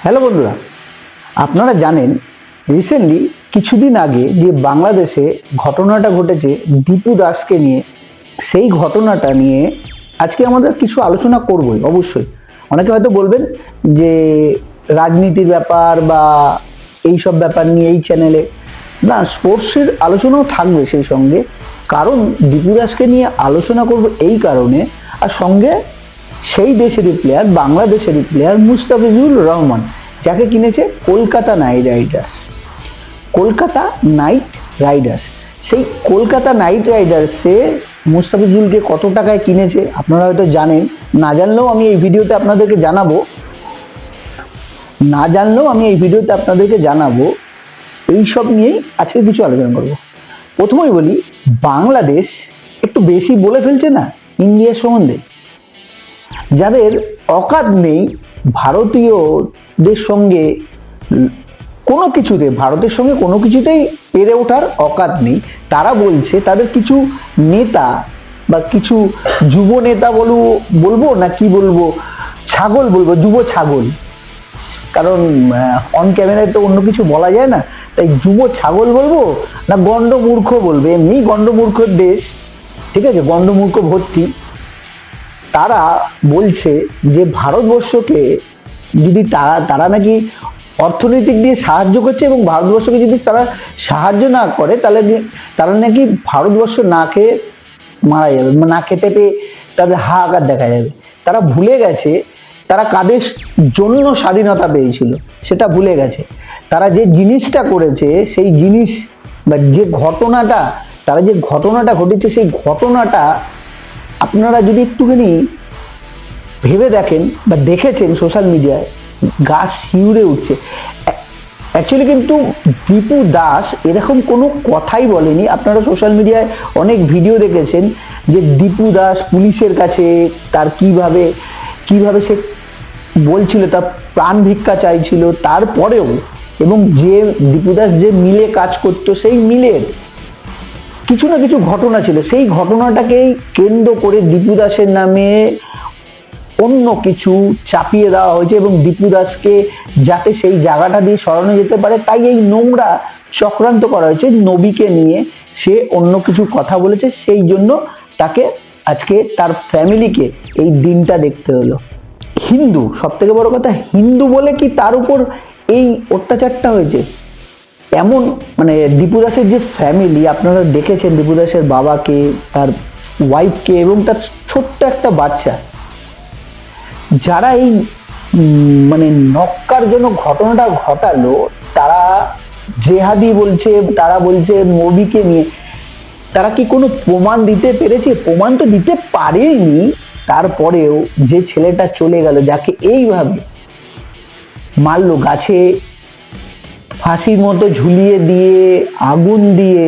Hello বন্ধুরা, আপনারা জানেন রিসেন্টলি কিছুদিন আগে যে বাংলাদেশে ঘটনাটা ঘটেছে দীপু দাসকে নিয়ে, সেই ঘটনাটা নিয়ে আজকে আমাদের কিছু আলোচনা করবই। অবশ্যই অনেকে হয়তো বলবেন যে রাজনীতির ব্যাপার বা এই সব ব্যাপার নিয়ে এই চ্যানেলে না, স্পোর্টসের আলোচনাও থাকবে সেই সঙ্গে। কারণ দীপু দাসকে নিয়ে আলোচনা করব এই কারণে, আর সঙ্গে সেই দেশেরই প্লেয়ার, বাংলাদেশেরই প্লেয়ার মুস্তাফিজুর রহমান, যাকে কিনেছে Kolkata night Riders. Kolkata night Riders, সেই কলকাতা নাইট রাইডার্সে মুস্তাফিজুলকে কত টাকায় কিনেছে আপনারা হয়তো জানেন, না জানলেও আমি এই ভিডিওতে আপনাদেরকে জানাবো। এই সব নিয়েই আজকে কিছু আলোচনা করব। প্রথমেই বলি, বাংলাদেশ একটু বেশি বলে ফেলছে না ইন্ডিয়ার সম্বন্ধে। যাদের অকাত নেই ভারতীয়দের সঙ্গে কোনো কিছুতে, ভারতের সঙ্গে কোনো কিছুতেই পেরে ওঠার অকাত নেই, তারা বলছে তাদের কিছু নেতা বা কিছু যুব নেতা বলবো না কি বলবো, ছাগল বলবো, যুব ছাগল, কারণ অন ক্যামেরায় তো অন্য কিছু বলা যায় না, তাই যুব ছাগল বলবো না গণ্ডমূর্খ বলবে। এমনি গণ্ডমূর্খের দেশ, ঠিক আছে, গণ্ডমূর্খ ভর্তি। তারা বলছে যে ভারতবর্ষকে যদি তারা নাকি অর্থনৈতিক দিয়ে সাহায্য করছে, এবং ভারতবর্ষকে যদি তারা সাহায্য না করে তাহলে তারা নাকি ভারতবর্ষ না খেয়ে মারা যাবে, না খেতে পেয়ে তাদের হাহাকার দেখা যাবে। তারা ভুলে গেছে তারা কাদের জন্য স্বাধীনতা পেয়েছিল, সেটা ভুলে গেছে। তারা যে জিনিসটা করেছে, সেই জিনিস বা যে ঘটনাটা, তারা যে ঘটনাটা ঘটেছে, সেই ঘটনাটা আপনারা যদি একটুখানি ভেবে দেখেন বা দেখেছেন সোশ্যাল মিডিয়ায়, গা শিউরে উঠছে। অ্যাকচুয়ালি কিন্তু দীপু দাস এরকম কোনো কথাই বলেনি। আপনারা সোশ্যাল মিডিয়ায় অনেক ভিডিও দেখেছেন যে দীপু দাস পুলিশের কাছে তার কিভাবে সে বলছিল, তার প্রাণ ভিক্ষা চাইছিল। তারপরেও, এবং যে দীপু দাস যে মিলে কাজ করতো, সেই মিলের কিছু না কিছু ঘটনা ছিল, সেই ঘটনাটাকেই কেন্দ্র করে দীপু দাসের নামে অন্য কিছু চাপিয়ে দেওয়া হয়েছে, এবং দীপু দাসকে যাতে সেই জায়গাটা দিয়ে সরানো যেতে পারে, তাই এই নোংরা চক্রান্ত করা হয়েছে। নবীকে নিয়ে সে অন্য কিছু কথা বলেছে, সেই জন্য তাকে আজকে তার ফ্যামিলিকে এই দিনটা দেখতে হলো। হিন্দু, সব থেকে বড় কথা, হিন্দু বলে কি তার উপর এই অত্যাচারটা হয়েছে? এমন মানে দীপু দাসের যে ফ্যামিলি, আপনারা দেখেছেন দীপু দাসের বাবাকে, তার ওয়াইফকে এবং তার ছোট্ট একটা বাচ্চা, যারা এই মানে নক্কার জন্য ঘটনাটা ঘটালো, তারা জেহাদি বলছে, তারা বলছে নবীকে নিয়ে। তারা কি কোনো প্রমাণ দিতে পেরেছে? প্রমাণ তো দিতে পারেনি। তারপরেও যে ছেলেটা চলে গেল, যাকে এইভাবে মারলো, গাছে ফাঁসির মতো ঝুলিয়ে দিয়ে, আগুন দিয়ে,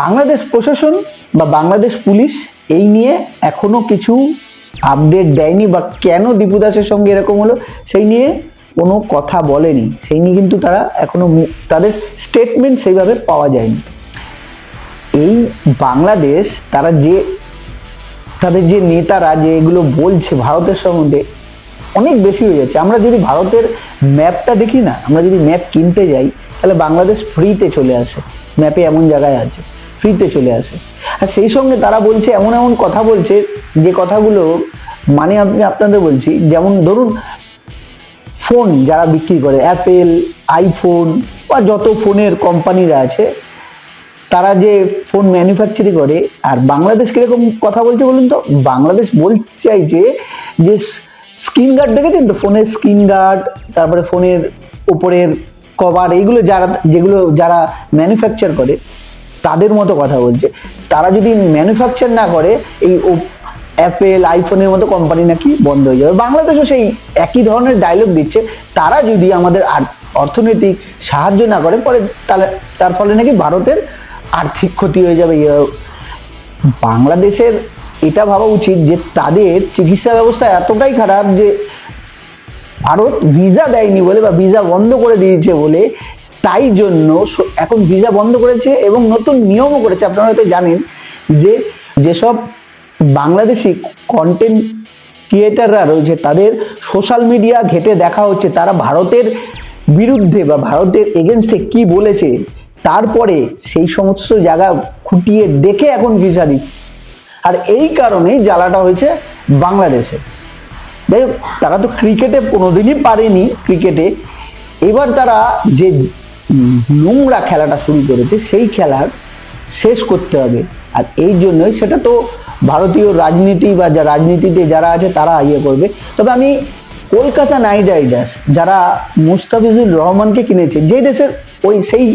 বাংলাদেশ প্রশাসন বা বাংলাদেশ পুলিশ এই নিয়ে এখনো কিছু আপডেট দেয়নি, বা কেন দীপু দাসের সঙ্গে এরকম হলো সেই নিয়ে কোনো কথা বলেনি। সেই নিয়ে কিন্তু তারা এখনো তাদের স্টেটমেন্ট সেইভাবে পাওয়া যায়নি। এই বাংলাদেশ, তাদের যে নেতারা যে এগুলো বলছে ভারতের সম্বন্ধে, অনেক বেশি হয়ে যাচ্ছে। আমরা যদি ভারতের ম্যাপটা দেখি না, আমরা যদি ম্যাপ কিনতে যাই, তাহলে বাংলাদেশ ফ্রিতে চলে আসে, ম্যাপে এমন জায়গায় আছে, ফ্রিতে চলে আসে। আর সেই সঙ্গে তারা বলছে, এমন এমন কথা বলছে, যে কথাগুলো মানে আমি আপনাদের বলছি, যেমন ধরুন ফোন যারা বিক্রি করে, অ্যাপেল, আইফোন বা যত ফোনের কোম্পানিরা আছে, তারা যে ফোন ম্যানুফ্যাকচারিং করে, আর বাংলাদেশ কিরকম কথা বলছে বলুন তো? বাংলাদেশ বলতে চাইছে যে স্ক্রিন গার্ড দেখেছেন তো, ফোনের স্ক্রিন গার্ড, তারপরে ফোনের উপরের কভার, এইগুলো যারা ম্যানুফ্যাকচার করে তাদের মতো কথা বলছে। তারা যদি ম্যানুফ্যাকচার না করে, এই অ্যাপেল, আইফোনের মতো কোম্পানি নাকি বন্ধ হয়ে যাবে। বাংলাদেশও সেই একই ধরনের ডায়লগ দিচ্ছে। তারা যদি আমাদের অর্থনৈতিক সাহায্য না করে, পরে তার ফলে নাকি ভারতের আর্থিক ক্ষতি হয়ে যাবে। বাংলাদেশের এটা ভাবা উচিত যে তাদের চিকিৎসা ব্যবস্থা এতটাই খারাপ যে ভারত ভিসা দেয়নি বলে, বা ভিসা বন্ধ করে দিয়েছে বলে, তাই জন্য এখন ভিসা বন্ধ করেছে, এবং নতুন নিয়মও করেছে। আপনারা হয়তো জানেন যে যেসব বাংলাদেশি কন্টেন্ট ক্রিয়েটাররা রয়েছে তাদের সোশ্যাল মিডিয়া ঘেটে দেখা হচ্ছে তারা ভারতের বিরুদ্ধে বা ভারতের এগেনস্টে কি বলেছে, তারপরে সেই সমস্ত জায়গা খুঁটিয়ে দেখে এখন ভিসা দিচ্ছে। আর এই কারণেই জ্বালাটা হয়েছে বাংলাদেশে। যাই হোক, তারা তো ক্রিকেটে কোনোদিনই পারেনি, ক্রিকেটে এবার তারা যে নোংরা খেলাটা শুরু করেছে সেই খেলার শেষ করতে হবে। আর এই জন্যই সেটা তো ভারতীয় রাজনীতি বা যা রাজনীতিতে যারা আছে তারা ইয়ে করবে। তবে আমি কলকাতা নাইট রাইডার্স যারা মুস্তাফিজুর রহমানকে কিনেছে, যে দেশের সেই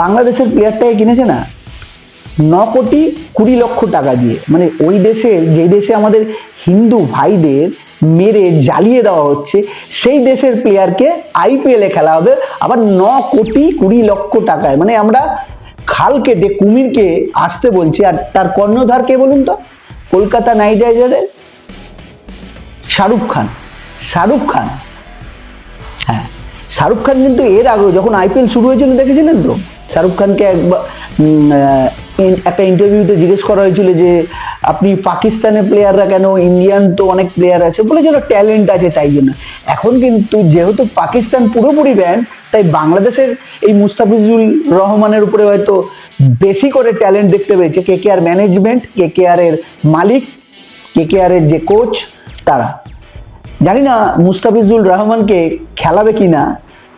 বাংলাদেশের প্লেয়ারটাকে কিনেছে না 9,20,00,000 টাকা দিয়ে, মানে ওই দেশের যে দেশে আমাদের হিন্দু ভাইদের মেরে জ্বালিয়ে দেওয়া হচ্ছে সেই দেশের প্লেয়ারকে আইপিএলে খেলা হবে আবার 9,20,00,000 টাকায়। মানে আমরা খাল কেটে কুমিরকে আসতে বলছি। আর তার কর্ণধার কে বলুন তো? কলকাতা নাইট রাইডার্সের শাহরুখ খান। হ্যাঁ, শাহরুখ খান কিন্তু এর আগে যখন আইপিএল শুরু হয়েছিল দেখেছিলেন তো, শাহরুখ খানকে একবার একটা ইন্টারভিউতে জিজ্ঞেস করা হয়েছিল যে আপনি পাকিস্তানের প্লেয়াররা কেন, ইন্ডিয়ান তো অনেক প্লেয়ার আছে, বলেছিল ট্যালেন্ট আছে তাই জন্য। এখন কিন্তু যেহেতু পাকিস্তান পুরোপুরি ব্যান, তাই বাংলাদেশের এই মুস্তাফিজুর রহমানের উপরে হয়তো বেশি করে ট্যালেন্ট দেখতে পেয়েছে কেকেআর ম্যানেজমেন্ট, কেকেআর এর মালিক, কেকেআর এর যে কোচ তারা। জানি না মুস্তাফিজুর রহমানকে খেলাবে কিনা।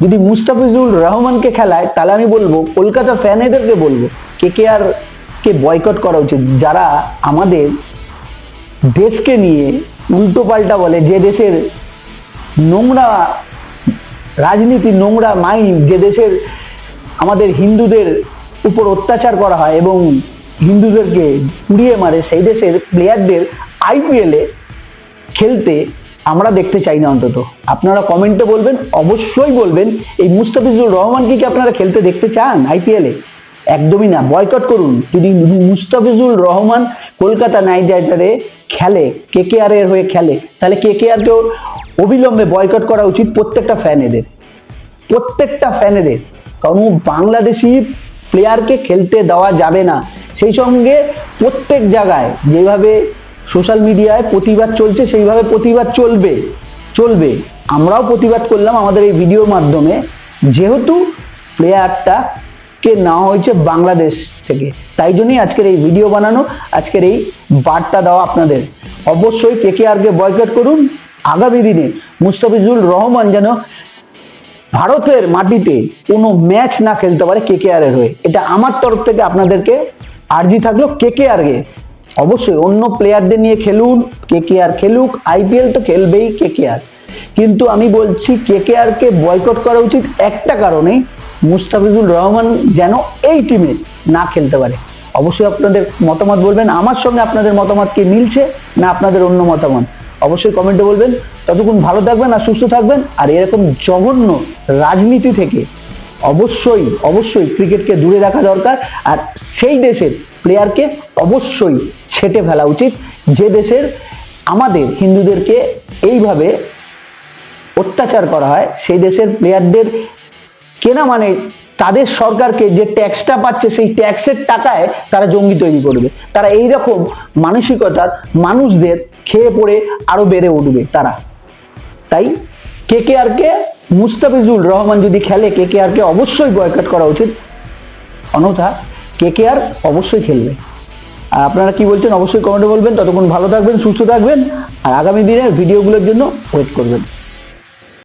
যদি মুস্তাফিজুর রহমানকে খেলায় তাহলে আমি বলবো, কলকাতা ফ্যানেদেরকে বলবো কেকেআর কে বয়কট করা উচিত। যারা আমাদের দেশকে নিয়ে উল্টো পাল্টা বলে, যে দেশের নোংরা রাজনীতি, নোংরা মাইন্ড, যে দেশের আমাদের হিন্দুদের উপর অত্যাচার করা হয় এবং হিন্দুদেরকে পুড়িয়ে মারে, সেই দেশের প্লেয়ারদের আইপিএলে খেলতে আমরা দেখতে চাই না। অন্তত আপনারা কমেন্টে বলবেন, অবশ্যই বলবেন এই মুস্তাফিজুর রহমানকে কি আপনারা খেলতে দেখতে চান আইপিএলে? একদমই না, বয়কট করুন। যদি মুস্তাফিজুর রহমান কলকাতা নাইট রাইডারে খেলে, কেকেআর এর হয়ে খেলে, তাহলে কেকেআরকেও অবিলম্বে বয়কট করা উচিত প্রত্যেকটা ফ্যানেদের। কারণ বাংলাদেশি প্লেয়ারকে খেলতে দেওয়া যাবে না। সেই সঙ্গে প্রত্যেক জায়গায় যেভাবে সোশ্যাল মিডিয়ায় প্রতিবাদ চলছে সেইভাবে প্রতিবাদ চলবে। আমরাও প্রতিবাদ করলাম আমাদের এই ভিডিওর মাধ্যমে, যেহেতু প্লেয়ারটা কে নেওয়া হয়েছে বাংলাদেশ থেকে, তাই জন্যই আজকের এই ভিডিও বানানো, আজকের এই বার্তা দেওয়া আপনাদের। অবশ্যই কেকেআরকে বয়কট করুন। আগামী দিনে মুস্তাফিজুর রহমান যেন ভারতের মাটিতে কোনো ম্যাচ না খেলতে পারে কেকেআর এর হয়ে, এটা আমার তরফ থেকে আপনাদেরকে আর্জি থাকলো। কেকেআরকে অবশ্যই অন্য প্লেয়ারদের নিয়ে খেলুন, কেকেআর খেলুক, আইপিএল তো খেলবেই কেকেআর, কিন্তু আমি বলছি কেকেআরকে বয়কট করা উচিত একটা কারণেই, মুস্তাফিজুর রহমান যেন এই টিমে না খেলতে পারে। অবশ্যই আপনাদের মতামত বলবেন, আমার সঙ্গে আপনাদের মতামত কি মিলছে না আপনাদের অন্য মতামত অবশ্যই কমেন্টে বলবেন। ততক্ষণ ভালো থাকবেন আর সুস্থ থাকবেন। আর এরকম জঘন্য রাজনীতি থেকে অবশ্যই ক্রিকেটকে দূরে রাখা দরকার। আর সেই দেশের প্লেয়ারকে অবশ্যই ছেঁটে ফেলা উচিত, যে দেশের আমাদের হিন্দুদেরকে এইভাবে অত্যাচার করা হয়। সেই দেশের প্লেয়ারদের কেনা মানে তাদের সরকারকে যে ট্যাক্সটা পাচ্ছে সেই ট্যাক্সের টাকায় তারা জঙ্গি তৈরি করবে। তারা এইরকম মানসিকতার মানুষদের খেয়ে পড়ে আরো বেড়ে উঠবে তারা। তাই কেকেআরকে, মুস্তাফিজুর রহমান যদি খেলে, কেকেআরকে অবশ্যই বয়কট করা উচিত, অন্যথা কেকেআর অবশ্যই খেলবে। আর আপনারা কি বলছেন অবশ্যই কমেন্টে বলবেন। ততক্ষণ ভালো থাকবেন, সুস্থ থাকবেন আর আগামী দিনের ভিডিওগুলোর জন্য ওয়েট করবেন।